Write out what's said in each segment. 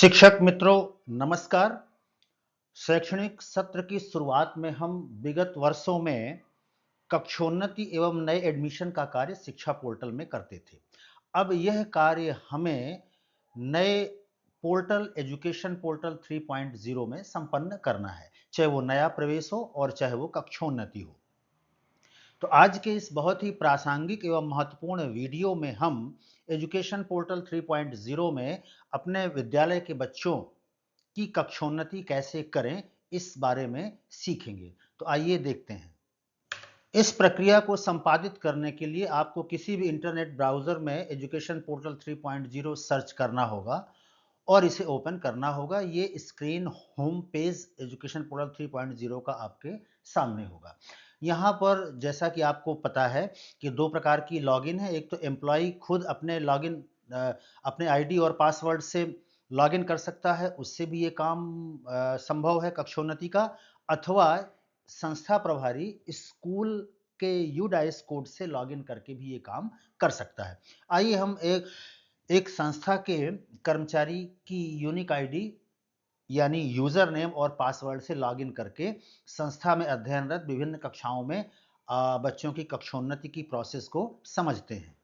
शिक्षक मित्रों, नमस्कार। शैक्षणिक सत्र की शुरुआत में हम विगत वर्षों में कक्षोन्नति एवं नए एडमिशन का कार्य शिक्षा पोर्टल में करते थे। अब यह कार्य हमें नए पोर्टल एजुकेशन पोर्टल 3.0 में संपन्न करना है, चाहे वो नया प्रवेश हो और चाहे वो कक्षोन्नति हो। तो आज के इस बहुत ही प्रासंगिक एवं महत्वपूर्ण वीडियो में हम एजुकेशन पोर्टल 3.0 में अपने विद्यालय के बच्चों की कक्षोन्नति कैसे करें, इस बारे में सीखेंगे। तो आइए देखते हैं। इस प्रक्रिया को संपादित करने के लिए आपको किसी भी इंटरनेट ब्राउज़र में एजुकेशन पोर्टल 3.0 सर्च करना होगा और इसे ओपन करना होगा। ये screen home page education portal 3.0 का आपके सामने होगा। यहाँ पर जैसा कि आपको पता है कि दो प्रकार की लॉगिन है। एक तो एम्प्लॉय खुद अपने अपने आईडी और पासवर्ड से लॉगिन कर सकता है, उससे भी ये काम संभव है कक्षोन्नति का, अथवा संस्था प्रभारी स्कूल के यूडाइस कोड से लॉगिन करके भी ये काम कर सकता है। आइए हम एक संस्था के कर्मचारी की यूनिक आईडी यानी यूजर नेम और पासवर्ड से लॉगिन करके संस्था में अध्ययनरत विभिन्न कक्षाओं में बच्चों की कक्षोन्नति की प्रोसेस को समझते हैं।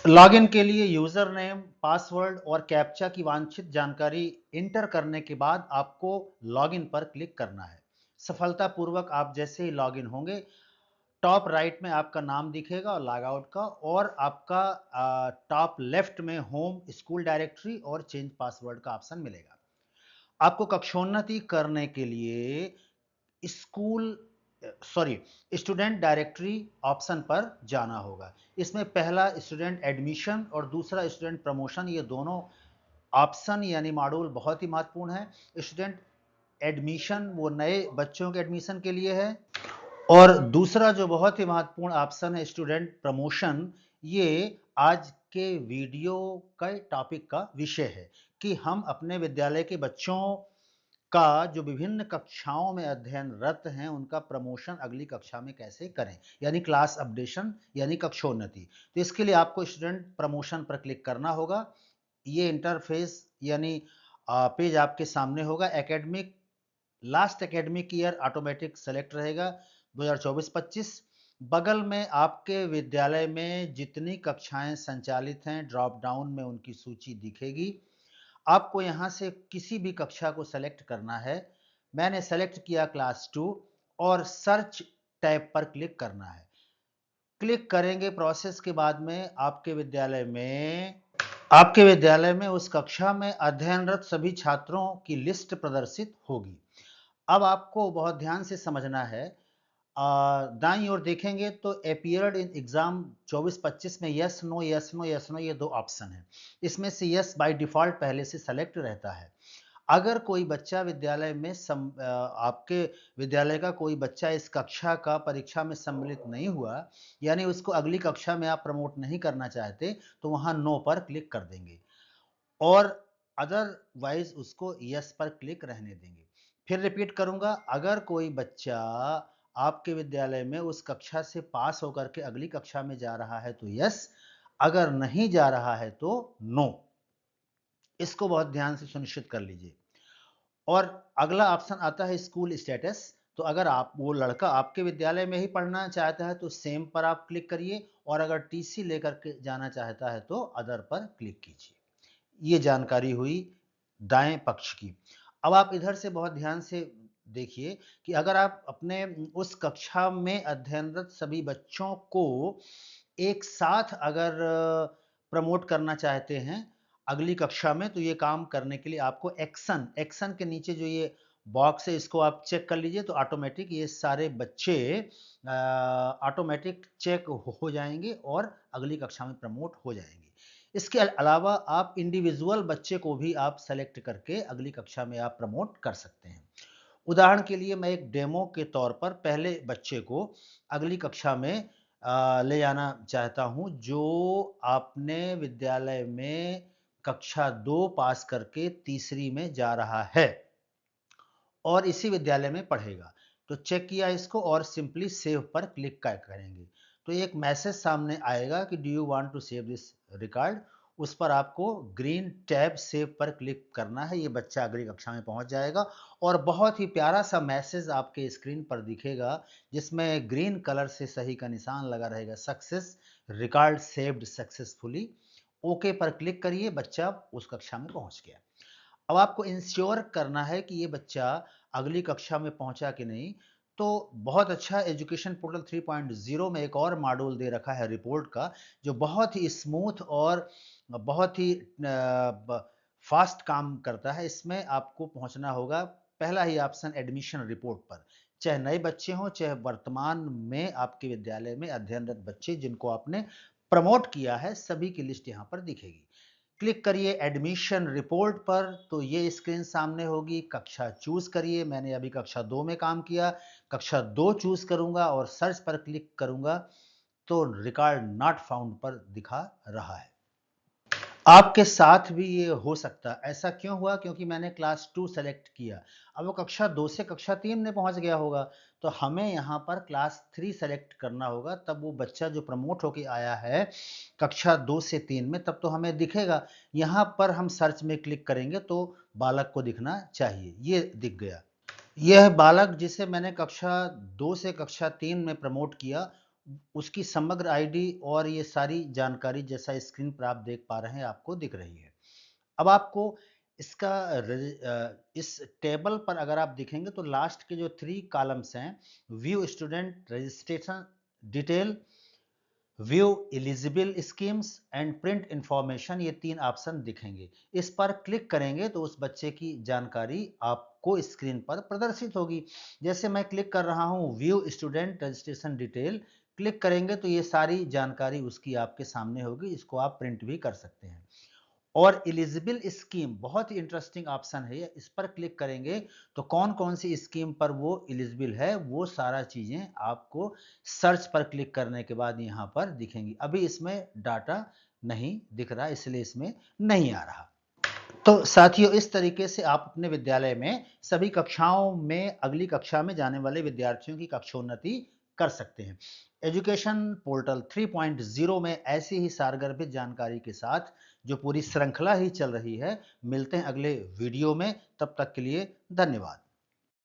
लॉगिन के लिए यूजर नेम, पासवर्ड और कैप्चा की वांछित जानकारी इंटर करने के बाद आपको लॉगिन पर क्लिक करना है। सफलतापूर्वक आप जैसे ही लॉगिन होंगे, टॉप राइट में आपका नाम दिखेगा और लॉग आउट का, और आपका टॉप लेफ्ट में होम, स्कूल डायरेक्टरी और चेंज पासवर्ड का ऑप्शन मिलेगा। आपको कक्षोन्नति करने के लिए school sorry student directory option पर जाना होगा। इसमें पहला स्टूडेंट एडमिशन और दूसरा स्टूडेंट प्रमोशन, ये दोनों ऑप्शन यानी मॉड्यूल बहुत ही महत्वपूर्ण है। स्टूडेंट एडमिशन वो नए बच्चों के एडमिशन के लिए है, और दूसरा जो बहुत ही महत्वपूर्ण ऑप्शन है स्टूडेंट प्रमोशन, ये आज के वीडियो का टॉपिक का विषय है कि हम अपने विद्यालय के बच्चों का जो विभिन्न कक्षाओं में अध्ययनरत हैं उनका प्रमोशन अगली कक्षा में कैसे करें, यानी क्लास अपडेशन यानी कक्षोन्नति। तो इसके लिए आपको स्टूडेंट प्रमोशन पर क्लिक करना होगा। ये इंटरफेस यानी पेज आपके सामने होगा। Academic last academic year automatic select रहेगा 2024-25। बगल में आपके विद्यालय में जितनी कक्षाएं संचालित हैं ड्रॉप डाउन में उनकी सूची दिखेगी। आपको यहां से किसी भी कक्षा को सेलेक्ट करना है। मैंने सेलेक्ट किया क्लास 2 और सर्च टैब पर क्लिक करना है। क्लिक करेंगे प्रोसेस के बाद में आपके विद्यालय में उस कक्षा में अध्ययनरत सभी छात्रों की लिस्ट प्रदर्शित होगी। अब आपको बहुत ध्यान से समझना है। दाईं ओर देखेंगे तो अपीयर्ड इन एग्जाम 24-25 में yes no yes no yes no, ये दो ऑप्शन है। इसमें से यस बाय डिफॉल्ट पहले से सेलेक्ट रहता है। अगर कोई बच्चा विद्यालय में आपके विद्यालय का कोई बच्चा इस कक्षा का परीक्षा में सम्मिलित नहीं हुआ, यानी उसको अगली कक्षा में आप प्रमोट नहीं करना चाहते, तो वहां नो पर क्लिक कर देंगे और अदरवाइज उसको यस पर क्लिक रहने देंगे। फिर रिपीट करूंगा, अगर कोई बच्चा आपके विद्यालय में उस कक्षा से पास होकर के अगली कक्षा में जा रहा है तो यस, अगर नहीं जा रहा है तो नो। इसको बहुत ध्यान से सुनिश्चित कर लीजिए। और अगला ऑप्शन आता है स्कूल स्टेटस। तो अगर वो लड़का आपके विद्यालय में ही पढ़ना चाहता है तो सेम पर आप क्लिक करिए, और अगर टीसी लेकर के जाना चाहता है तो अदर पर क्लिक कीजिए। ये जानकारी हुई दाएं पक्ष की। अब आप इधर से बहुत ध्यान से देखिए कि अगर आप अपने उस कक्षा में अध्ययनरत सभी बच्चों को एक साथ अगर प्रमोट करना चाहते हैं अगली कक्षा में, तो ये काम करने के लिए आपको एक्शन के नीचे जो ये बॉक्स है इसको आप चेक कर लीजिए, तो ऑटोमेटिक ये सारे बच्चे ऑटोमेटिक चेक हो जाएंगे और अगली कक्षा में प्रमोट हो जाएंगे। इसके अलावा आप इंडिविजुअल बच्चे को भी आप सेलेक्ट करके अगली कक्षा में आप प्रमोट कर सकते हैं। उदाहरण के लिए मैं एक डेमो के तौर पर पहले बच्चे को अगली कक्षा में ले जाना चाहता हूं, जो आपने विद्यालय में कक्षा 2 पास करके तीसरी में जा रहा है और इसी विद्यालय में पढ़ेगा। तो चेक किया इसको और सिंपली सेव पर क्लिक करेंगे तो एक मैसेज सामने आएगा कि do you want to save this record. उस पर आपको ग्रीन टैब सेव पर क्लिक करना है। ये बच्चा अगली कक्षा में पहुंच जाएगा और बहुत ही प्यारा सा मैसेज आपके स्क्रीन पर दिखेगा, जिसमें ग्रीन कलर से सही का निशान लगा रहेगा, success, record saved successfully. Okay पर क्लिक करिए, बच्चा उस कक्षा में पहुंच गया। अब आपको इंश्योर करना है कि ये बच्चा अगली कक्षा में पहुंचा कि नहीं। तो बहुत अच्छा, एजुकेशन पोर्टल 3.0 में एक और मॉड्यूल दे रखा है रिपोर्ट का, जो बहुत ही स्मूथ और बहुत ही फास्ट काम करता है। इसमें आपको पहुंचना होगा, पहला ही ऑप्शन एडमिशन रिपोर्ट पर। चाहे नए बच्चे हों, चाहे वर्तमान में आपके विद्यालय में अध्ययनरत बच्चे जिनको आपने प्रमोट किया है, सभी की लिस्ट यहाँ पर दिखेगी। क्लिक करिए एडमिशन रिपोर्ट पर, तो ये स्क्रीन सामने होगी। कक्षा चूज करिए, मैंने अभी कक्षा 2 में काम किया, कक्षा 2 चूज करूंगा और सर्च पर क्लिक करूंगा तो रिकॉर्ड नॉट फाउंड पर दिखा रहा है। आपके साथ भी ये हो सकता है। ऐसा क्यों हुआ? क्योंकि मैंने क्लास 2 सेलेक्ट किया। अब वो कक्षा 2 से कक्षा 3 में पहुंच गया होगा, तो हमें यहाँ पर क्लास 3 सेलेक्ट करना होगा। तब वो बच्चा जो प्रमोट होके आया है कक्षा 2 से 3 में, तब तो हमें दिखेगा। यहाँ पर हम सर्च में क्लिक करेंगे तो बालक को दिखना चाहिए। ये दिख गया। यह बालक जिसे मैंने कक्षा 2 से कक्षा 3 में प्रमोट किया, उसकी समग्र आईडी और ये सारी जानकारी जैसा स्क्रीन पर आप देख पा रहे हैं आपको दिख रही है। अब आपको इसका इस टेबल पर अगर आप देखेंगे तो लास्ट के जो 3 कॉलम्स हैं, view student registration detail, view eligible schemes and print information, ये 3 ऑप्शन दिखेंगे। इस पर क्लिक करेंगे तो उस बच्चे की जानकारी आपको स्क्रीन पर प्रदर्शित होगी। जैसे मैं क्लिक कर रहा हूं view student registration detail, click करेंगे तो ये सारी जानकारी उसकी आपके सामने होगी। इसको आप प्रिंट भी कर सकते हैं। और एलिजिबल स्कीम बहुत ही इंटरेस्टिंग ऑप्शन है। इस पर क्लिक करेंगे तो कौन कौन सी स्कीम पर वो एलिजिबल है, वो सारा चीजें आपको सर्च पर क्लिक करने के बाद यहां पर दिखेंगी। अभी इसमें डाटा नहीं दिख रहा, इसलिए इसमें नहीं आ रहा। तो साथियों, इस तरीके से आप अपने विद्यालय में सभी कक्षाओं में अगली कक्षा में जाने वाले विद्यार्थियों की कक्षोन्नति कर सकते हैं। एजुकेशन पोर्टल 3.0 में ऐसी ही सारगर्भित जानकारी के साथ जो पूरी श्रृंखला ही चल रही है। मिलते हैं अगले वीडियो में, तब तक के लिए धन्यवाद।